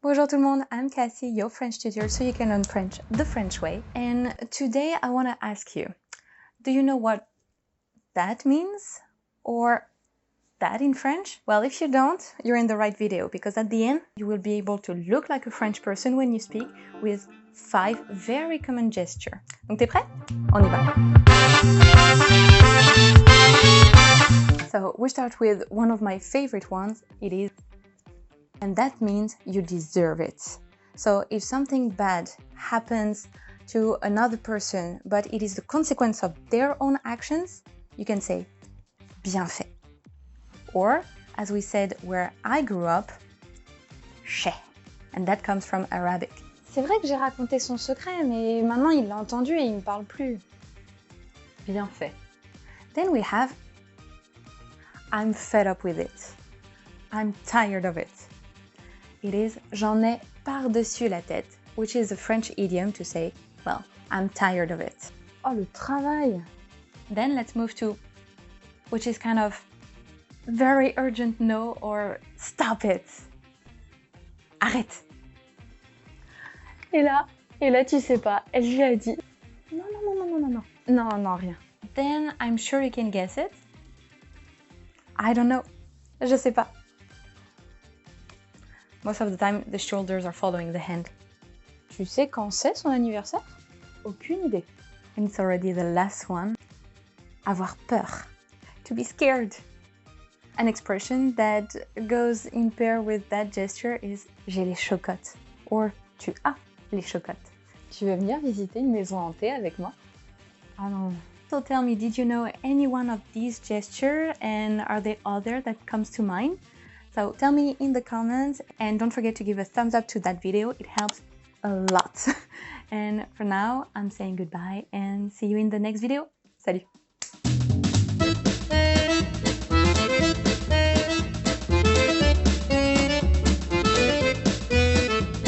Bonjour tout le monde, I'm Cassie, your French tutor, so you can learn French the French way. And today I want to ask you, do you know what that means? Or that in French? Well, if you don't, you're in the right video, because at the end, you will be able to look like a French person when you speak with 5 very common gestures. Donc t'es prêt? On y va! So we start with one of my favorite ones, it is, and that means you deserve it. So if something bad happens to another person, but it is the consequence of their own actions, you can say bien fait. Or, as we said where I grew up, chè. And that comes from Arabic. C'est vrai que j'ai raconté son secret, mais maintenant il l'a entendu et il me parle plus. Bien fait. Then we have I'm fed up with it. I'm tired of it. It is j'en ai par-dessus la tête, which is a French idiom to say, well, I'm tired of it. Oh, le travail! Then let's move to, which is kind of very urgent no or stop it. Arrête. Et là, tu sais pas, elle lui a dit non, non, rien. Then I'm sure you can guess it. I don't know. Je sais pas. Most of the time, the shoulders are following the hand. Tu sais quand c'est son anniversaire? Aucune idée. And it's already the last one. Avoir peur. To be scared. An expression that goes in pair with that gesture is j'ai les chocottes. Or tu as les chocottes. Tu veux venir visiter une maison hantée avec moi? Ah non. So tell me, did you know any one of these gestures, and are there other that comes to mind? So tell me in the comments, and don't forget to give a thumbs up to that video. It helps a lot. And for now, I'm saying goodbye and see you in the next video. Salut!